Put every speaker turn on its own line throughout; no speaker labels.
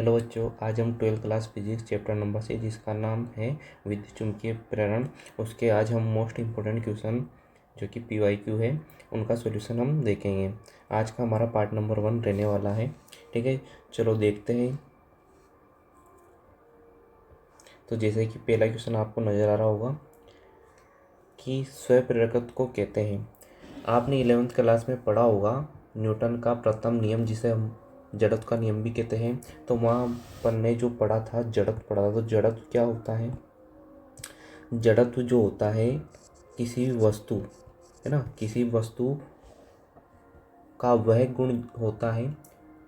Hello बच्चों, आज हम 12th class physics chapter number 6 जिसका नाम है विद्युत चुम्बकीय प्रेरण, उसके आज हम मोस्ट इम्पोर्टेंट क्वेश्चन जो कि PYQ है उनका सॉल्यूशन हम देखेंगे। आज का हमारा पार्ट नंबर 1 रहने वाला है। ठीक है, चलो देखते हैं। तो जैसे कि पहला क्वेश्चन आपको नज़र आ रहा होगा कि स्वप्रेरकत्व को कहते हैं। आपने 11th क्लास में पढ़ा होगा न्यूटन का प्रथम नियम, जिसे हम जड़त्व का नियम भी कहते हैं। तो वहाँ पर ने जो पढ़ा था जड़त्व पढ़ा था। तो जड़त्व क्या होता है? जड़त्व जो होता है किसी वस्तु, है ना, किसी वस्तु का वह गुण होता है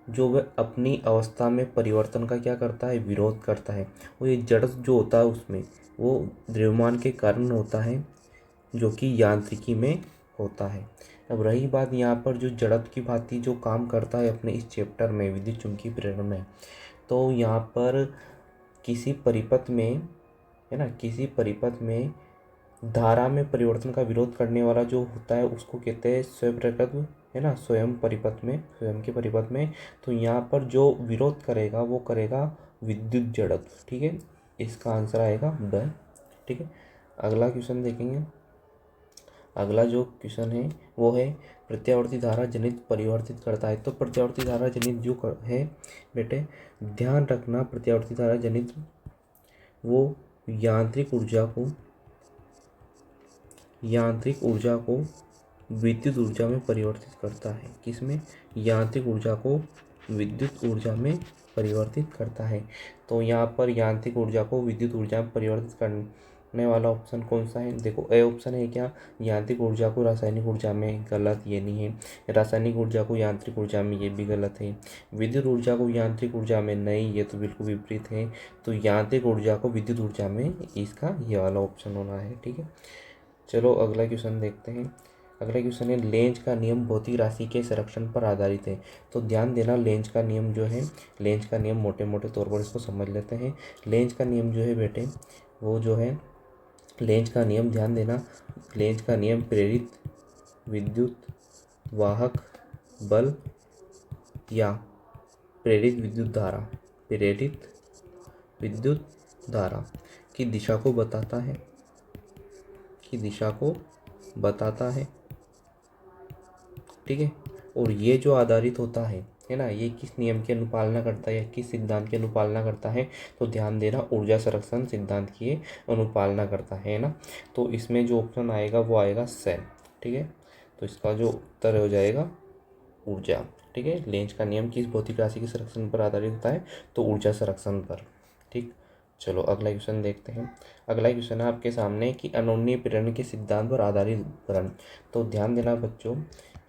जो वह अपनी अवस्था में परिवर्तन का क्या करता है, विरोध करता है। और ये जड़त्व जो होता है उसमें वो द्रव्यमान के कारण होता है जो कि यांत्रिकी में होता है। अब रही बात यहाँ पर जो जड़त्व की भांति जो काम करता है अपने इस चैप्टर में विद्युत चुम्बकीय प्रेरण में, तो यहाँ पर किसी परिपथ में, है ना, किसी परिपथ में धारा में परिवर्तन का विरोध करने वाला जो होता है उसको कहते हैं स्वप्रेरकत्व, है ना, स्वयं परिपथ में, स्वयं के परिपथ में। तो यहाँ पर जो विरोध करेगा वो करेगा विद्युत जड़त्व। ठीक है, इसका आंसर आएगा ब। ठीक है, अगला क्वेश्चन देखेंगे। अगला जो क्वेश्चन है वो है प्रत्यावर्ती धारा जनित परिवर्तित करता है। तो प्रत्यावर्ती धारा जनित जो है बेटे, ध्यान रखना, प्रत्यावर्ती धारा जनित वो यांत्रिक ऊर्जा को विद्युत ऊर्जा में परिवर्तित करता है। किसमें? यांत्रिक ऊर्जा को विद्युत ऊर्जा में परिवर्तित करता है। तो यहाँ पर यांत्रिक ऊर्जा को विद्युत ऊर्जा में परिवर्तित करने वाला ऑप्शन कौन सा है? देखो, ए ऑप्शन है क्या, यांत्रिक ऊर्जा को रासायनिक ऊर्जा में, गलत, ये नहीं है। रासायनिक ऊर्जा को यांत्रिक ऊर्जा में, ये भी गलत है। विद्युत ऊर्जा को यांत्रिक ऊर्जा में, नहीं, ये तो बिल्कुल विपरीत है। तो यांत्रिक ऊर्जा को विद्युत ऊर्जा में, इसका ये वाला ऑप्शन होना है। ठीक है, चलो अगला क्वेश्चन देखते हैं। अगला क्वेश्चन है लेंज का नियम भौतिक राशि के संरक्षण पर आधारित है। तो ध्यान देना, लेंज का नियम जो है, लेंज का नियम मोटे मोटे तौर पर इसको समझ लेते हैं। लेंज का नियम जो है बेटे, वो जो है लेंज का नियम, ध्यान देना, लेंज का नियम प्रेरित विद्युत वाहक बल या प्रेरित विद्युत धारा की दिशा को बताता है। ठीक है, और ये जो आधारित होता है ना, ये किस नियम की अनुपालना करता है या किस सिद्धांत की अनुपालना करता है? तो ध्यान देना, ऊर्जा संरक्षण सिद्धांत की अनुपालना करता है ना। तो इसमें जो ऑप्शन आएगा वो आएगा सेल। ठीक है, तो इसका जो उत्तर हो जाएगा ऊर्जा। ठीक है, लेंज का नियम किस भौतिक राशि के संरक्षण पर आधारित होता है? तो ऊर्जा संरक्षण पर। ठीक, चलो अगला क्वेश्चन देखते हैं। अगला क्वेश्चन है आपके सामने कि अनोन्य प्रेरण के सिद्धांत पर आधारित उपकरण। तो ध्यान देना बच्चों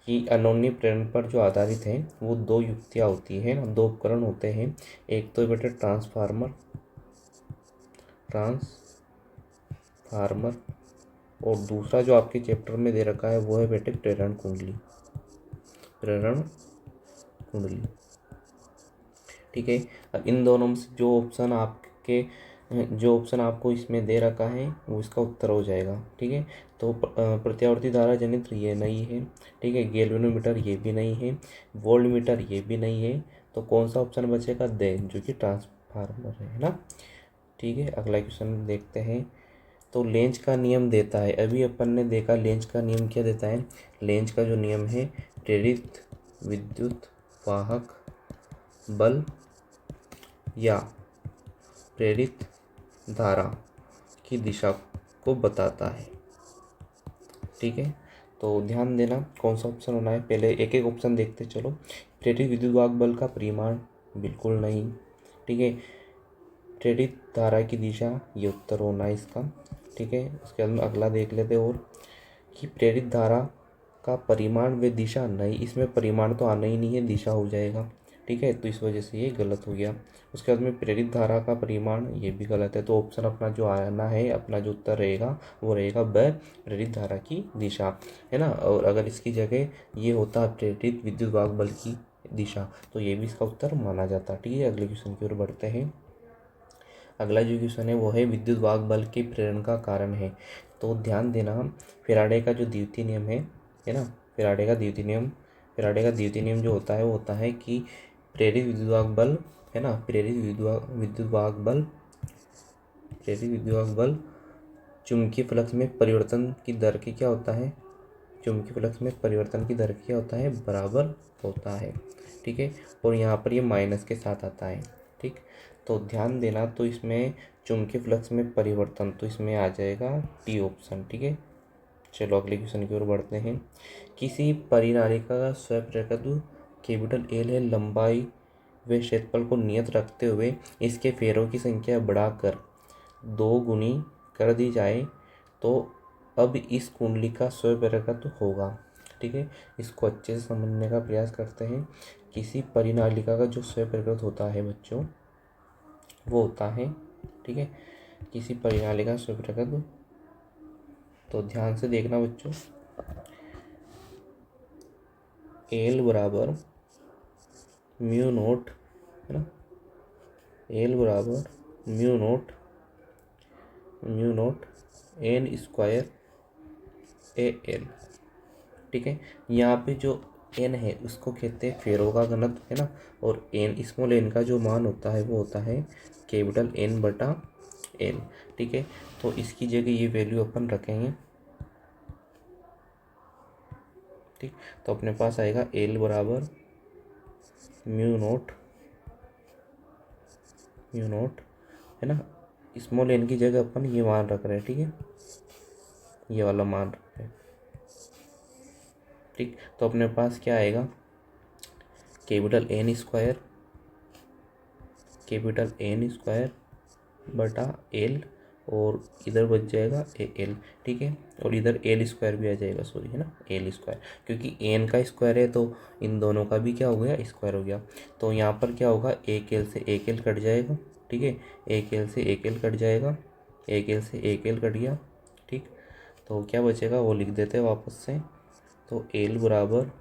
कि अनोन्य प्रेरण पर जो आधारित है वो दो युक्तियाँ होती हैं, दो उपकरण होते हैं। एक तो बेटे ट्रांसफार्मर, और दूसरा जो आपके चैप्टर में दे रखा है वो है बेटे प्रेरण कुंडली। ठीक है, अब इन दोनों में से जो ऑप्शन आपको इसमें दे रखा है वो इसका उत्तर हो जाएगा। ठीक है, तो प्रत्यावर्ती धारा जनित्र ये नहीं है। ठीक है, गैल्वेनोमीटर ये भी नहीं है, वोल्टमीटर ये भी नहीं है। तो कौन सा ऑप्शन बचेगा? दे, जो कि ट्रांसफार्मर है ना। ठीक है, अगला क्वेश्चन देखते हैं। तो लेंज का नियम देता है, अभी अपन ने देखा लेंज का नियम क्या देता है। लेंज का जो नियम है प्रेरित विद्युत वाहक बल या प्रेरित धारा की दिशा को बताता है। ठीक है, तो ध्यान देना कौन सा ऑप्शन होना है। पहले एक एक ऑप्शन देखते चलो। प्रेरित विद्युत वाहक बल का परिमाण, बिल्कुल नहीं। ठीक है, प्रेरित धारा की दिशा, ये उत्तर होना है इसका। ठीक है, उसके बाद में अगला देख लेते और कि प्रेरित धारा का परिमाण व दिशा, नहीं, इसमें परिमाण तो आना ही नहीं है, दिशा हो जाएगा। ठीक है, तो इस वजह से ये गलत हो गया। उसके बाद में प्रेरित धारा का परिमाण, ये भी गलत है। तो ऑप्शन अपना जो आना है, अपना जो उत्तर रहेगा वो रहेगा ब, प्रेरित धारा की दिशा, है ना। और अगर इसकी जगह ये होता प्रेरित विद्युत वाहक बल की दिशा, तो ये भी इसका उत्तर माना जाता। ठीक है, अगले क्वेश्चन की ओर बढ़ते हैं। अगला जो क्वेश्चन है वो है विद्युत वाहक बल के प्रेरण का कारण है। तो ध्यान देना, फैराडे का जो द्वितीय नियम है ना, फैराडे का द्वितीय नियम जो होता है वो होता है कि प्रेरित विद्युत वाहक बल है ना, प्रेरित विद्युत बल चुंबकीय फ्लक्स में परिवर्तन की दर के क्या होता है, चुंबकीय फ्लक्स में परिवर्तन की दर क्या होता है, बराबर होता है। ठीक है, और यहाँ पर ये माइनस के साथ आता है। ठीक, तो ध्यान देना, तो इसमें चुंबकीय फ्लक्स में परिवर्तन, तो इसमें आ जाएगा टी ऑप्शन। ठीक है, चलो अगले क्वेश्चन की ओर बढ़ते हैं। किसी परिनालिका का स्वप्रकत्व कैपिटल एल है, लंबाई व क्षेत्रफल को नियत रखते हुए इसके फेरों की संख्या बढ़ाकर 2 गुनी कर दी जाए तो अब इस कुंडली का स्वप्रकत्व होगा। ठीक है, इसको अच्छे से समझने का प्रयास करते हैं। किसी परिनालिका का जो स्वप्रकत्व होता है बच्चों, वो होता है, ठीक है, किसी परिनालिका का स्वप्रकत्व, तो ध्यान से देखना बच्चों, एल बराबर म्यू नोट, है ना, एल बराबर mu naught n square A L. ठीक है, यहाँ पे जो एन है उसको कहते हैं फेरों का घनत्व, है ना, और एन स्मॉल एन का जो मान होता है वो होता है कैपिटल एन बटा एल। ठीक है, तो इसकी जगह ये वैल्यू अपन रखेंगे। ठीक, तो अपने पास आएगा एल बराबर म्यू नोट, है ना, स्मॉल एन की जगह अपन ये मान रख रहे हैं। ठीक है, ये वाला मान रख रहे हैं। ठीक, तो अपने पास क्या आएगा, कैपिटल एन स्क्वायर बटा एल, और इधर बच जाएगा ए एल। ठीक है, और इधर एल स्क्वायर भी आ जाएगा, सॉरी, है ना, एल स्क्वायर, क्योंकि एन का स्क्वायर है तो इन दोनों का भी क्या हो गया, स्क्वायर हो गया। तो यहाँ पर क्या होगा, एक एल से एक एल कट जाएगा। ठीक है, एक एल से एक एल कट जाएगा, एक एल से एक एल कट गया। ठीक, तो क्या बचेगा वो लिख देते हैं वापस से। तो एल बराबर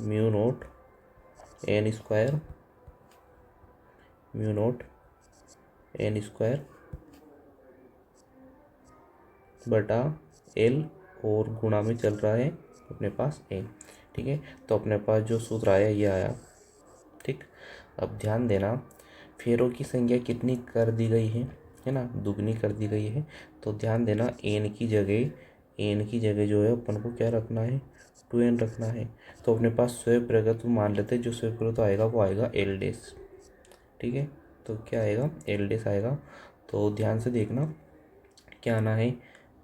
म्यू नोट एन स्क्वायर बटा एल, और गुणा में चल रहा है अपने पास ए। ठीक है, तो अपने पास जो सूत्र आया ये आया। ठीक, अब ध्यान देना, फेरों की संख्या कितनी कर दी गई है ना, दुगनी कर दी गई है। तो ध्यान देना, एन की जगह जो है अपन को क्या रखना है, 2n रखना है। तो अपने पास स्वप्रकत्व मान लेते हैं, जो स्वप्रकत्व आएगा वो आएगा एल डैश। ठीक है, तो क्या आएगा, एल डैश आएगा। तो ध्यान से देखना क्या आना है,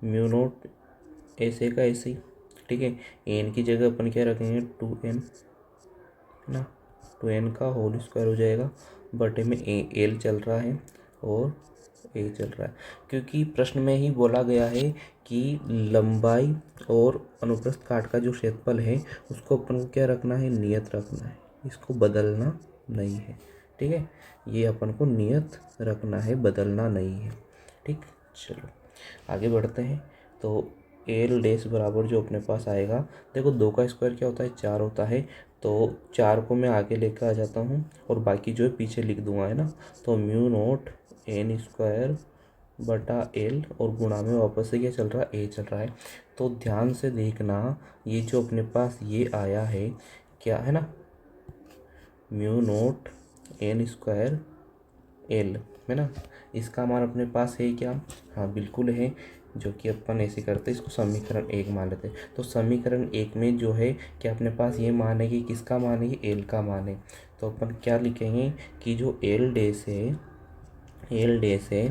म्यू नोट ऐसे का ऐसे ही। ठीक है, एन की जगह अपन क्या रखेंगे, 2n, है ना, 2n का होल स्क्वायर हो जाएगा, बटे में एल चल रहा है और ए चल रहा है, क्योंकि प्रश्न में ही बोला गया है कि लंबाई और अनुप्रस्थ काट का जो क्षेत्रफल है उसको अपन को क्या रखना है, नियत रखना है, इसको बदलना नहीं है। ठीक है, ये अपन को नियत रखना है, बदलना नहीं है। ठीक, चलो आगे बढ़ते हैं। तो एल डैश बराबर जो अपने पास आएगा, देखो 2 का स्क्वायर क्या होता है, 4 होता है। तो 4 को मैं आगे लेकर आ जाता हूँ और बाकी जो है पीछे लिख दूंगा, है ना। तो म्यू नोट एन स्क्वायर बटा एल, और गुणा में वापस से क्या चल रहा है, ए चल रहा है। तो ध्यान से देखना, ये जो अपने पास ये आया है क्या, है ना, mu naught n square L, है ना, इसका मान अपने पास है क्या, हाँ बिल्कुल है, जो कि अपन ऐसे करते हैं, इसको समीकरण 1 मान लेते हैं। तो समीकरण 1 में जो है कि अपने पास ये मान है कि किसका मान है, ये एल का मान है। तो अपन क्या लिखेंगे कि जो एल डैश है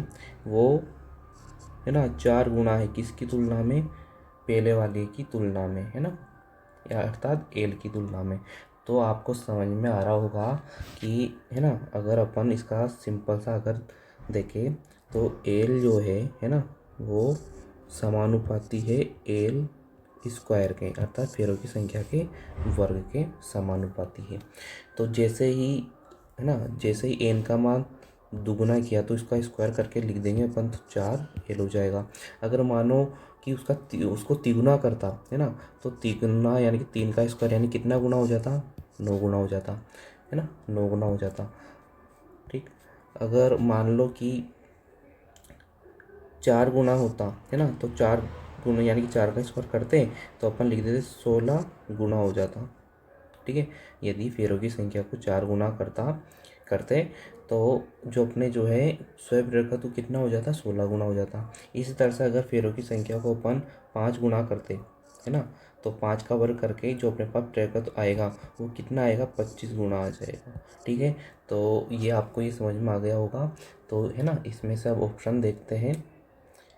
वो, है ना, 4 गुना है किसकी तुलना में, पहले वाले की तुलना में, है ना, या अर्थात एल की तुलना में। तो आपको समझ में आ रहा होगा कि, है ना, अगर अपन इसका सिंपल सा अगर देखें तो एल जो है ना, वो समानुपाती है एल स्क्वायर के, अर्थात फेरों की संख्या के वर्ग के समानुपाती है। तो जैसे ही, है ना, जैसे ही एन का मान दुगुना किया तो इसका स्क्वायर करके लिख देंगे अपन, तो 4 एल हो जाएगा। अगर मानो कि उसको तिगुना करता, है ना, तो तिगुना यानी कि 3 का स्क्वायर यानी कितना गुना हो जाता, 9 गुना हो जाता, है ना, 9 गुना हो जाता। ठीक, अगर मान लो कि 4 गुना होता, है ना, तो 4 गुना यानी कि 4 का स्क्वायर करते तो अपन लिख देते 16 गुना हो जाता। ठीक है, यदि फेरों की संख्या को 4 गुना करते तो जो अपने जो है स्वयं प्रेरक का तो कितना हो जाता, 16 गुना हो जाता। इसी तरह से अगर फेरों की संख्या को अपन 5 गुना करते है ना, तो 5 का वर्ग करके जो अपने पास प्रेरक आएगा वो कितना आएगा, 25 गुना आ जाएगा। ठीक है, तो ये आपको ये समझ में आ गया होगा। तो है ना, इसमें से अब ऑप्शन देखते हैं,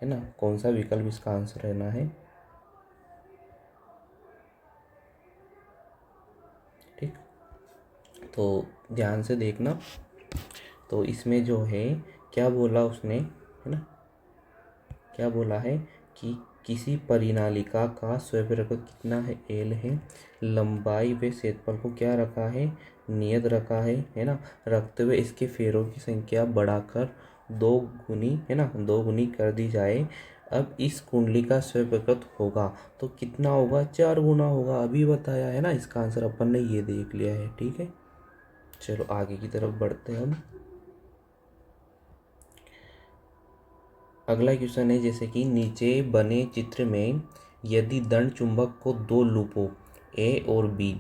है ना, कौन सा विकल्प इसका आंसर रहना है। ठीक, तो ध्यान से देखना। तो इसमें जो है क्या बोला उसने, है ना, क्या बोला है कि किसी परिनालिका का स्वयंप्रेरक कितना है, एल है, लंबाई व क्षेत्रफल को क्या रखा है, नियत रखा है ना, रखते हुए इसके फेरों की संख्या बढ़ाकर 2 गुनी, है ना, 2 गुनी कर दी जाए। अब इस कुंडली का स्वयंप्रकट होगा तो कितना होगा, 4 गुना होगा। अभी बताया है ना, इसका आंसर अपन ने ये देख लिया है। ठीक है, चलो आगे की तरफ बढ़ते हैं हम। अगला क्वेश्चन है, जैसे कि नीचे बने चित्र में यदि दंड चुंबक को 2 लूपों ए और बी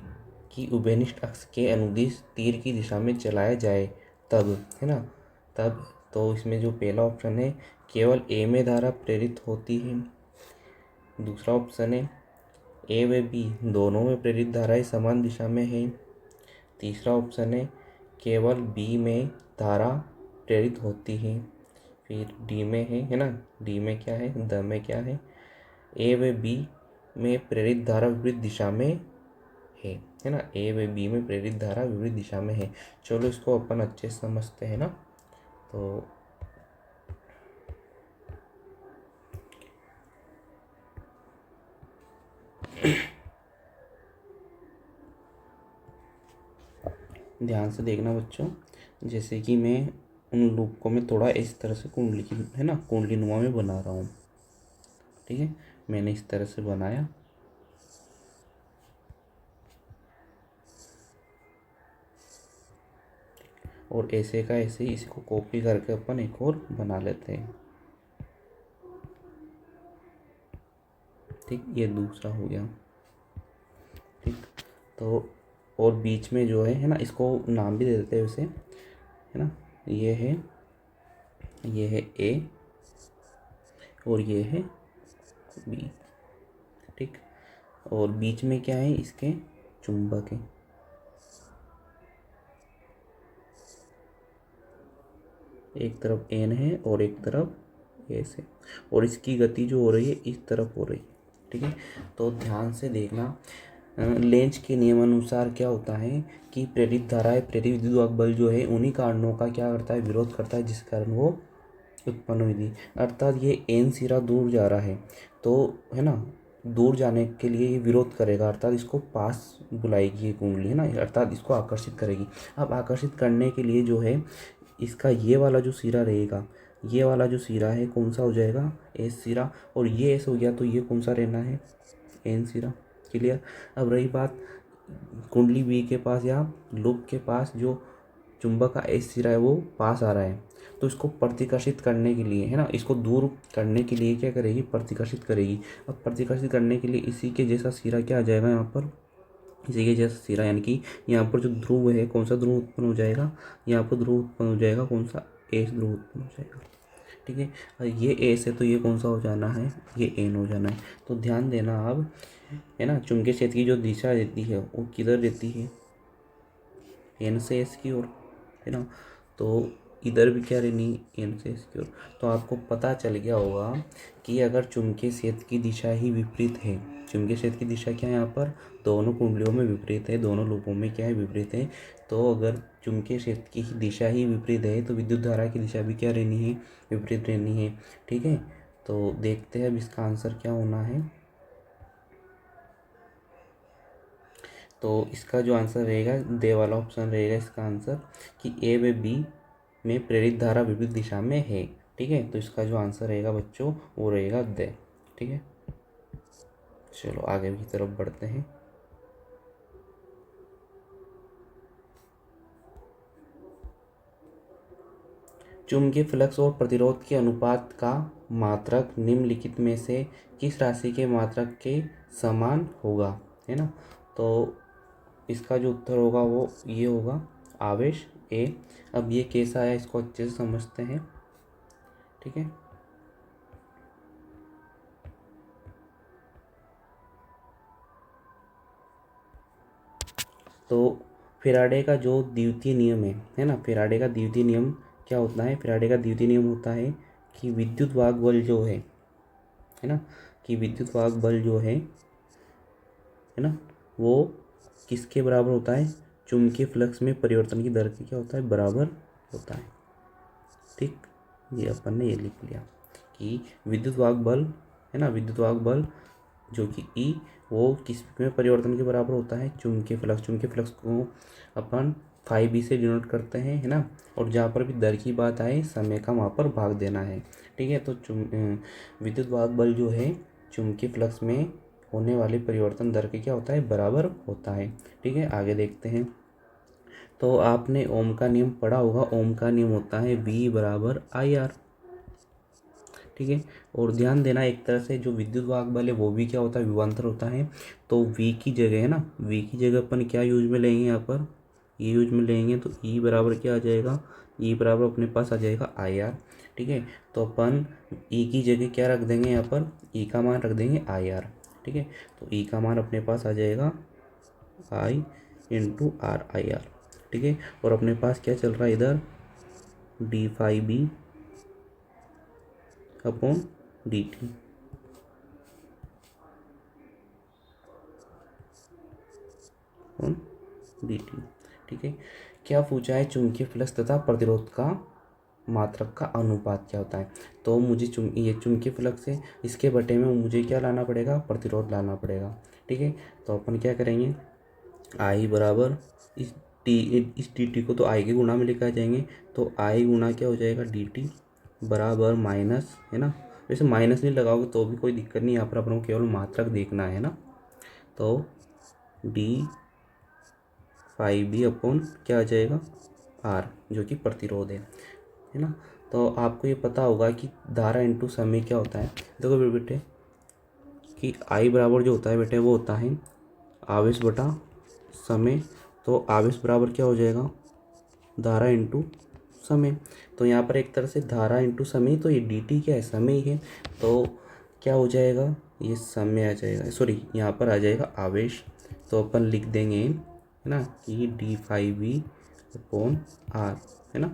की उभयनिष्ठ अक्ष के अनुदिश तीर की दिशा में चलाया जाए तब, है ना, तब, तो इसमें जो पहला ऑप्शन है केवल ए में धारा प्रेरित होती है। दूसरा ऑप्शन है ए व बी दोनों में प्रेरित धाराएं समान दिशा में है। तीसरा ऑप्शन है केवल बी में धारा प्रेरित होती है। फिर डी में है ना, डी में क्या है, द में क्या है, ए व बी में प्रेरित धारा विपरीत दिशा में है ना, ए व बी में प्रेरित धारा विपरीत दिशा में है। चलो इसको अपन अच्छे से समझते हैं ना। तो ध्यान से देखना बच्चों, जैसे कि मैं उन लूप को मैं थोड़ा इस तरह से कुंडली की, है ना, कुंडली नुमा में बना रहा हूँ। ठीक है, मैंने इस तरह से बनाया, और ऐसे का ऐसे ही इसको कॉपी करके अपन एक और बना लेते हैं। ठीक, ये दूसरा हो गया। ठीक, तो और बीच में जो है ना, इसको नाम भी दे देते हैं उसे, है ना, ये है ए और ये है बी। ठीक, और बीच में क्या है, इसके चुंबक है। एक तरफ एन है और एक तरफ एस है, और इसकी गति जो हो रही है इस तरफ हो रही है। ठीक है, तो ध्यान से देखना, लेंज के नियमानुसार क्या होता है कि प्रेरित धाराएं, प्रेरित विद्युत बल जो है उन्हीं कारणों का क्या करता है, विरोध करता है, जिस कारण वो उत्पन्न हुई थी। अर्थात ये एन सिरा दूर जा रहा है, तो है ना, दूर जाने के लिए ये विरोध करेगा, अर्थात इसको पास बुलाएगी ये कुंडली, है ना, अर्थात इसको आकर्षित करेगी। अब आकर्षित करने के लिए जो है इसका ये वाला जो सिरा रहेगा, ये वाला जो सिरा है कौन सा हो जाएगा, एस सिरा, और ये एस हो गया तो ये कौन सा रहना है, एन सिरा। क्लियर। अब रही बात कुंडली बी के पास या लूप के पास जो चुंबक का एस सिरा है वो पास आ रहा है, तो इसको प्रतिकर्षित करने के लिए, है ना, इसको दूर करने के लिए क्या करेगी, प्रतिकर्षित करेगी। अब प्रतिकर्षित करने के लिए इसी के जैसा सिरा क्या आ जाएगा यहाँ पर, इसी के जैसा सिरा, यानी कि यहाँ पर जो ध्रुव है कौन सा ध्रुव उत्पन्न हो जाएगा, यहाँ पर ध्रुव उत्पन्न हो जाएगा कौन सा, एस ध्रुव उत्पन्न हो जाएगा। ठीक है, और ये एस है तो ये कौन सा हो जाना है, ये एन हो जाना है। तो ध्यान देना अब, है ना, चुंबकीय क्षेत्र की जो दिशा रहती है वो किधर रहती है, एन से एस की ओर, है ना, तो इधर भी क्या रहनी, एन से एस की ओर। तो आपको पता चल गया होगा कि अगर चुंबकीय क्षेत्र की दिशा ही विपरीत है, चुंबकीय क्षेत्र की दिशा क्या है यहाँ पर, दोनों कुंडलियों में विपरीत है, दोनों लूपों में क्या है, विपरीत है। तो अगर चुंबकीय क्षेत्र की दिशा ही विपरीत है तो विद्युत धारा की दिशा भी क्या रहनी है, विपरीत रहनी है। ठीक है, तो देखते हैं अब इसका आंसर क्या होना है। तो इसका जो आंसर रहेगा, दे वाला ऑप्शन रहेगा इसका आंसर, कि ए व बी में प्रेरित धारा विपरीत दिशा में है। ठीक है, तो इसका जो आंसर रहेगा बच्चों वो रहेगा दे। ठीक है, चलो आगे की तरफ बढ़ते हैं। चुंबकीय फ्लक्स और प्रतिरोध के अनुपात का मात्रक निम्नलिखित में से किस राशि के मात्रक के समान होगा, है ना। तो इसका जो उत्तर होगा वो ये होगा, आवेश ए। अब ये कैसा है इसको अच्छे से समझते हैं, ठीक है। तो फैराडे का जो द्वितीय नियम है ना, फैराडे का द्वितीय नियम क्या होता है? फैराडे का द्वितीय नियम होता है कि विद्युत वाहक बल जो है ना, कि विद्युत वाहक बल जो है ना, वो किसके बराबर होता है? चुंबकीय फ्लक्स में परिवर्तन की दर के क्या होता है? बराबर होता है, ठीक। ये अपन ने ये लिख लिया कि विद्युत वाहक बल है ना, विद्युत वाहक बल जो कि ई, वो किस में परिवर्तन के बराबर होता है? चुंबकीय फ्लक्स। चुंबकीय फ्लक्स को अपन 5b से डिनोट करते हैं, है ना। और जहाँ पर भी दर की बात आए, समय का वहाँ पर भाग देना है, ठीक है। तो विद्युत वाहक बल जो है चुंबकीय फ्लक्स में होने वाले परिवर्तन दर के क्या होता है? बराबर होता है, ठीक है। आगे देखते हैं। तो आपने ओम का नियम पढ़ा होगा। ओम का नियम होता है V बराबर IR, ठीक है। और ध्यान देना, एक तरह से जो विद्युत वाहक बल है वो भी क्या होता है? विभवांतर होता है। तो V की जगह है ना, V की जगह अपन क्या यूज में लेंगे? यहाँ पर E यूज में लेंगे। तो E बराबर क्या आ जाएगा? E बराबर अपने पास आ जाएगा IR, ठीक है। तो अपन E की जगह क्या रख देंगे? यहाँ पर E का मान रख देंगे IR, ठीक है। तो E का मान अपने पास आ जाएगा I इंटू आर IR, ठीक है। और अपने पास क्या चल रहा है इधर? d5b upon dt, upon dt, ठीक है। क्या पूछा है? चुंबकीय फ्लक्स तथा प्रतिरोध का मात्रक का अनुपात क्या होता है? तो मुझे ये चुंबकीय फ्लक्स है, इसके बटे में मुझे क्या लाना पड़ेगा? प्रतिरोध लाना पड़ेगा, ठीक है। तो अपन क्या करेंगे? आई बराबर इस डी टी को तो आई के गुणा में लेकर आ जाएंगे। तो आई गुणा क्या हो जाएगा? डी टी बराबर माइनस, है ना। वैसे माइनस नहीं लगाओगे तो भी कोई दिक्कत नहीं, यहाँ पर अपन को केवल मात्रक देखना है ना। तो d5b अपॉन क्या आ जाएगा? आर, जो कि प्रतिरोध है ना। तो आपको ये पता होगा कि धारा इंटू समय क्या होता है। देखो बेटे कि आई बराबर जो होता है बेटे वो होता है आवेश बटा समय। तो आवेश बराबर क्या हो जाएगा? धारा इंटू समय। तो यहाँ पर एक तरह से धारा इंटू समय, तो ये dt क्या है? समय ही है। तो क्या हो जाएगा? ये समय आ जाएगा, सॉरी यहाँ पर आ जाएगा आवेश। तो अपन लिख देंगे है ना कि d5b अपॉन आर, है ना,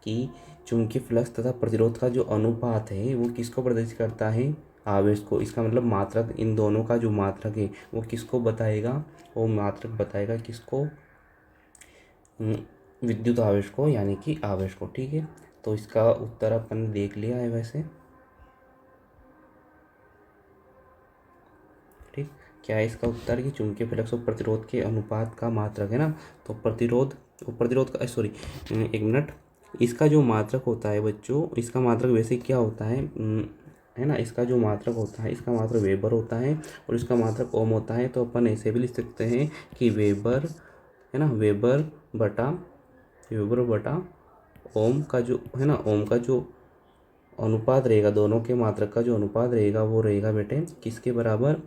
कि चुंबकीय फ्लक्स तथा प्रतिरोध का जो अनुपात है वो किसको प्रदर्शित करता है? आवेश को। इसका मतलब मात्रक, इन दोनों का जो मात्रक है वो किसको बताएगा? वो मात्रक बताएगा किसको? विद्युत आवेश को, यानी कि आवेश को, ठीक है। तो इसका उत्तर अपन ने देख लिया है वैसे, ठीक। क्या है इसका उत्तर? कि चुंबकीय फ्लक्स और प्रतिरोध के अनुपात का मात्रक, है ना। तो प्रतिरोध का, सॉरी एक मिनट, इसका जो मात्रक होता है बच्चों, इसका मात्रक वैसे क्या होता है ना, इसका जो मात्रक होता है, इसका मात्रक वेबर होता है और इसका मात्रक ओम होता है। तो अपन ऐसे भी लिख सकते हैं कि वेबर, है ना, वेबर बटा ओम का जो है ना, ओम का जो अनुपात रहेगा, दोनों के मात्रक का जो अनुपात रहेगा वो रहेगा बेटे किसके बराबर?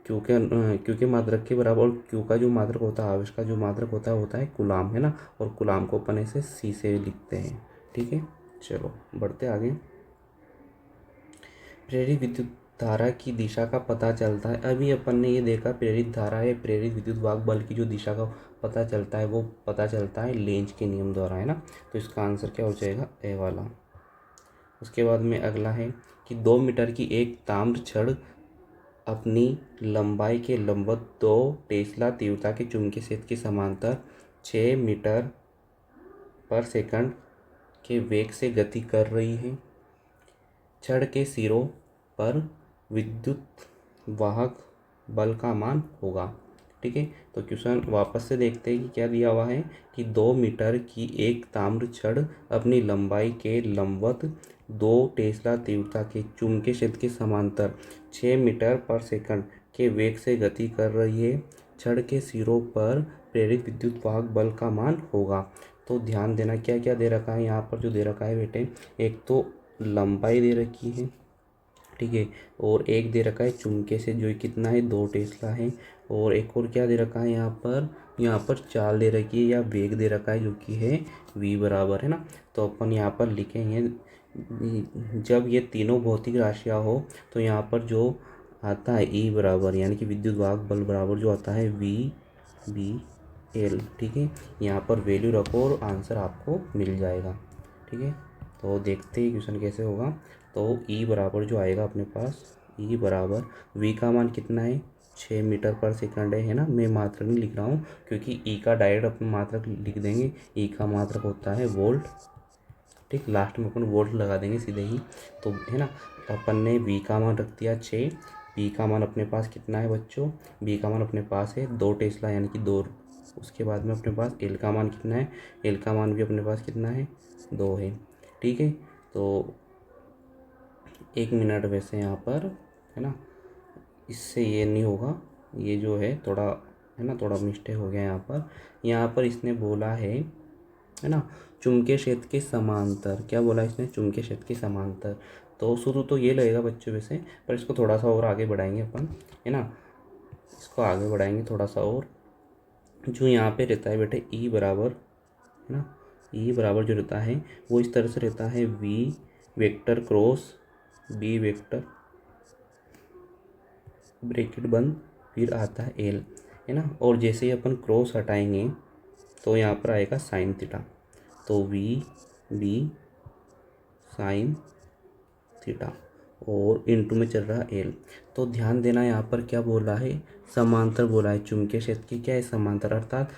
क्यू के मात्रक के बराबर। और क्यू का जो मात्रक होता है, आवेश का जो मात्रक होता है कुलाम, है ना। और कुलाम को अपन ऐसे सी से लिखते हैं, ठीक है। चलो बढ़ते आगे। प्रेरित विद्युत धारा की दिशा का पता चलता है। अभी अपन ने ये देखा प्रेरित धारा है, प्रेरित विद्युत वाहक बल की जो दिशा का पता चलता है वो पता चलता है लेंज के नियम द्वारा, है ना। तो इसका आंसर क्या हो जाएगा? ए वाला। उसके बाद में अगला है कि 2 मीटर की एक ताम्र छड़ अपनी लंबाई के लंबवत 2 टेस्ला तीव्रता के चुंबकीय क्षेत्र के समांतर 6 मीटर पर सेकंड के वेग से गति कर रही है। छड़ के सिरों पर विद्युत वाहक बल का मान होगा, ठीक है। तो क्वेश्चन वापस से देखते हैं कि क्या दिया हुआ है कि 2 मीटर की एक ताम्र छड़ अपनी लंबाई के लंबवत 2 टेस्ला तीव्रता के चुंबकीय क्षेत्र के समांतर 6 मीटर पर सेकंड के वेग से गति कर रही है। छड़ के सिरों पर प्रेरित विद्युत वाहक बल का मान होगा। तो ध्यान देना क्या क्या दे रखा है यहाँ पर, जो दे रखा है बेटे, एक तो लंबाई दे रखी है, ठीक है। और एक दे रखा है चुंबके से जो कितना है 2 टेस्ला है। और एक और क्या दे रखा है यहाँ पर चाल दे रखी है या वेग दे रखा है जो कि है v बराबर है ना। तो अपन यहाँ पर लिखेंगे जब ये तीनों भौतिक राशियाँ हो तो यहाँ पर जो आता है E बराबर यानी कि विद्युत वाहक बल बराबर जो आता है V/L, ठीक है। यहाँ पर वैल्यू रखो और आंसर आपको मिल जाएगा, ठीक है। तो देखते हैं क्वेश्चन कैसे होगा। तो E बराबर जो आएगा अपने पास, E बराबर V का मान कितना है 6 मीटर पर सेकंड है ना। मैं मात्रक नहीं लिख रहा हूँ क्योंकि E का डायरेक्ट अपन मात्रक लिख देंगे। E का मात्रक होता है वोल्ट, ठीक। लास्ट में अपन वोल्ट लगा देंगे सीधे ही, तो है ना। अपन ने V का मान रख दिया 6। B का मान अपने पास कितना है बच्चों, B का मान अपने पास है 2 टेस्ला यानी कि 2। उसके बाद में अपने पास L का मान कितना है, L का मान भी अपने पास कितना है 2 है, ठीक है। तो 1 मिनट वैसे यहाँ पर है ना, इससे ये नहीं होगा, ये जो है थोड़ा है ना थोड़ा मिस्टेक हो गया यहाँ पर इसने बोला है ना चुंबकीय क्षेत्र के समांतर। क्या बोला इसने, चुंबकीय क्षेत्र के समांतर। तो शुरू तो ये लगेगा बच्चों वैसे, पर इसको थोड़ा सा और आगे बढ़ाएंगे अपन, है ना। इसको आगे बढ़ाएंगे थोड़ा सा और। जो यहाँ पे रहता है बेटे E बराबर है ना, E बराबर जो रहता है वो इस तरह से रहता है V vector cross B vector bracket बंद फिर आता है L, है ना। और जैसे ही अपन क्रॉस हटाएंगे तो यहाँ पर आएगा साइन थीटा। तो V साइन थीटा और इनटू में चल रहा L। तो ध्यान देना यहाँ पर क्या बोला है, समांतर बोला है। चुंबकीय क्षेत्र की क्या है समांतर, अर्थात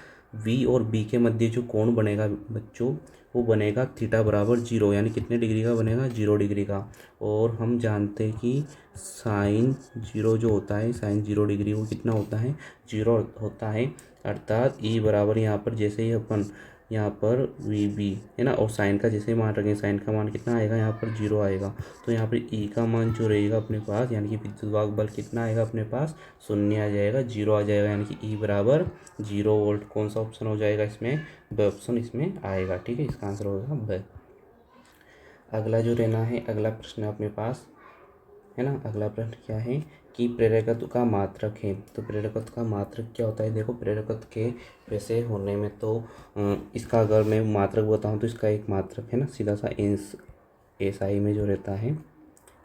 V और B के मध्य जो कोण बनेगा बच्चों वो बनेगा थीटा बराबर 0, यानी कितने डिग्री का बनेगा 0 डिग्री का। और हम जानते हैं कि साइन 0 जो होता है साइन 0 डिग्री वो कितना होता है 0 होता है। अर्थात E बराबर यहाँ पर जैसे ही अपन यहाँ पर VB है ना, और साइन का जैसे मान रखें साइन का मान कितना आएगा यहाँ पर 0 आएगा। तो यहाँ पर E का मान जो रहेगा अपने पास यानी कि विद्युत वाहक बल कितना आएगा अपने पास 0 आ जाएगा, 0 आ जाएगा, यानी कि E बराबर 0 वोल्ट। कौन सा ऑप्शन हो जाएगा इसमें, ब ऑप्शन इसमें आएगा, ठीक है। इसका आंसर होगा ब। अगला जो रहना है अगला प्रश्न अपने पास है ना। अगला प्रश्न क्या है कि प्रेरकत्व का मात्रक है। तो प्रेरकत्व का मात्रक क्या होता है, देखो प्रेरकत्व के वैसे होने में तो इसका अगर मैं मात्रक बताऊं तो इसका एक मात्रक है ना सीधा सा SI में जो रहता है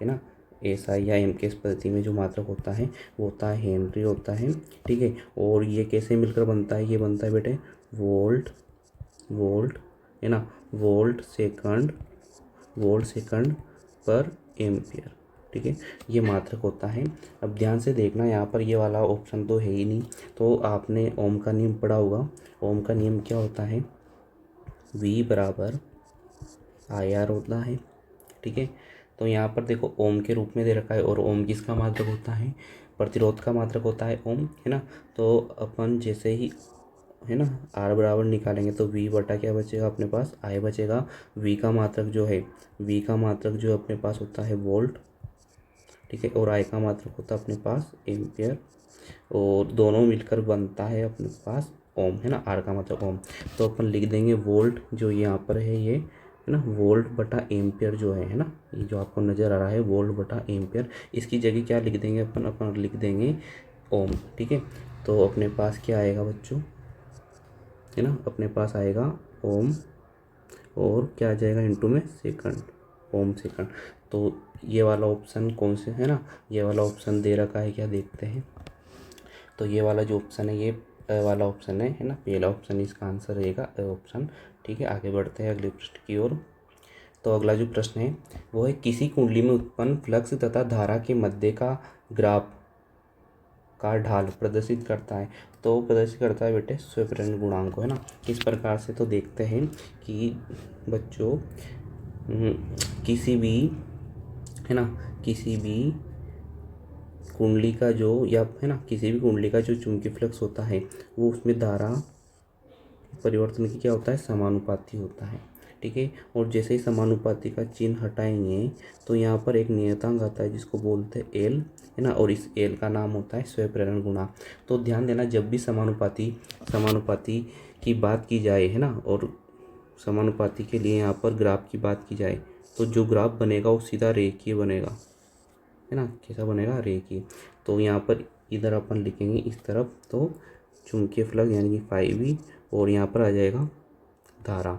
ना, SI या MKS पद्धति में जो मात्रक होता है वो होता है हेनरी होता है, ठीक है। और ये कैसे मिलकर बनता है, ये बनता है बेटे वोल्ट है ना, वोल्ट सेकंड पर एम्पियर, ठीक है। ये मात्रक होता है। अब ध्यान से देखना यहाँ पर ये वाला ऑप्शन तो है ही नहीं, तो आपने ओम का नियम पढ़ा होगा। ओम का नियम क्या होता है, V बराबर IR होता है, ठीक है। तो यहाँ पर देखो ओम के रूप में दे रखा है, और ओम किसका मात्रक होता है, प्रतिरोध का मात्रक होता है ओम, है ना। तो अपन जैसे ही है ना R बराबर निकालेंगे तो V बटा क्या बचेगा अपने पास I बचेगा। V का मात्रक जो है अपने पास होता है वोल्ट, ठीक है। और I का मात्रक होता है अपने पास एम्पियर, और दोनों मिलकर बनता है अपने पास ओम, है ना। R का मात्रक ओम। तो अपन लिख देंगे वोल्ट जो यहाँ पर है ये है ना, वोल्ट बटा एम्पियर जो है ना, ये जो आपको नज़र आ रहा है वोल्ट बटा एम्पियर। इसकी जगह क्या लिख देंगे अपन लिख देंगे ओम, ठीक है। तो अपने पास क्या आएगा बच्चों, है ना, अपने पास आएगा ओम और क्या आ जाएगा इनटू में सेकंड, ओम सेकंड। तो ये वाला ऑप्शन कौन से है ना, ये वाला ऑप्शन दे रखा है क्या देखते हैं। तो ये वाला जो ऑप्शन है ये वाला ऑप्शन है ना, पहला ऑप्शन इसका आंसर रहेगा ऑप्शन, ठीक है। आगे बढ़ते हैं अगले प्रश्न की ओर। तो अगला जो प्रश्न है वो है किसी कुंडली में उत्पन्न फ्लक्स तथा धारा के मध्य का ग्राफ का ढाल प्रदर्शित करता है। तो प्रदर्शित करता है बेटे स्व-प्रेरण गुणांक को, है ना। किस प्रकार से, तो देखते हैं कि बच्चों किसी भी है ना, किसी भी कुंडली का जो या है ना किसी भी कुंडली का जो चुंबकीय फ्लक्स होता है वो उसमें धारा परिवर्तन की क्या होता है समानुपाती होता है, ठीक है। और जैसे ही समानुपाती का चिन्ह हटाएंगे तो यहाँ पर एक नियतांक आता है जिसको बोलते हैं एल, है ना। और इस एल का नाम होता है स्व-प्रेरण गुणांक। तो ध्यान देना जब भी समानुपाती की बात की जाए, है ना, और समानुपाती के लिए यहाँ पर ग्राफ की बात की जाए तो जो ग्राफ बनेगा वो सीधा रेखीय बनेगा, है ना, कैसा बनेगा, रेखीय। तो यहाँ पर इधर अपन लिखेंगे इस तरफ तो चुंबकीय फ्लक्स यानी कि phi और यहाँ पर आ जाएगा धारा,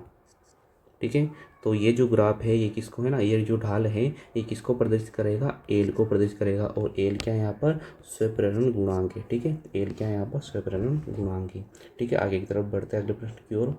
ठीक है। तो ये जो ग्राफ है ये किसको है ना, ये जो ढाल है ये किसको प्रदर्शित करेगा, एल को प्रदर्शित करेगा। और एल क्या है यहाँ पर, स्वप्रेरण गुणांक है, ठीक है। एल क्या है यहाँ पर, स्वप्रेरण गुणांक है, ठीक है। आगे की तरफ बढ़ते हैं अगले प्रश्न की ओर।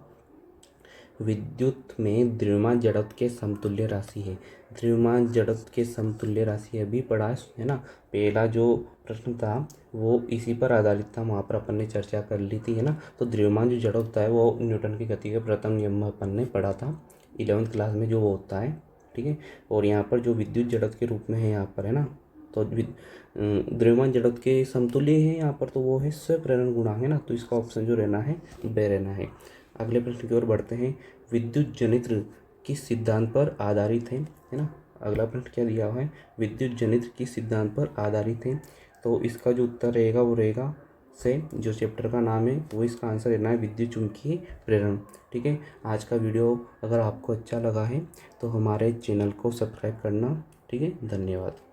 विद्युत में द्रव्यमान जड़त्व के समतुल्य राशि है। द्रव्यमान जड़त्व के समतुल्य राशि अभी पढ़ा है ना। पहला जो प्रश्न था वो इसी पर आधारित था, वहाँ पर अपन ने चर्चा कर ली थी, है ना। तो द्रव्यमान जो जड़ होता है वो न्यूटन की गति के प्रथम नियम में अपन ने पढ़ा था 11वीं क्लास में, जो वो होता है, ठीक है। और यहाँ पर जो विद्युत जड़त्व के रूप में है यहाँ पर, है ना, तो द्रव्यमान जड़त्व के समतुल्य है यहाँ पर, तो वो है स्वप्रेरण गुणांक, है ना। तो इसका ऑप्शन जो रहना है बे रहना है। अगले प्रश्न की ओर बढ़ते हैं। विद्युत जनित्र किस सिद्धांत पर आधारित है ना। अगला प्रश्न क्या दिया हुआ है, विद्युत जनित्र किस सिद्धांत पर आधारित है। तो इसका जो उत्तर रहेगा वो रहेगा से, जो चैप्टर का नाम है वो इसका आंसर रहना है विद्युत चुम्बकीय प्रेरण, ठीक है। आज का वीडियो अगर आपको अच्छा लगा है तो हमारे चैनल को सब्सक्राइब करना, ठीक है। धन्यवाद।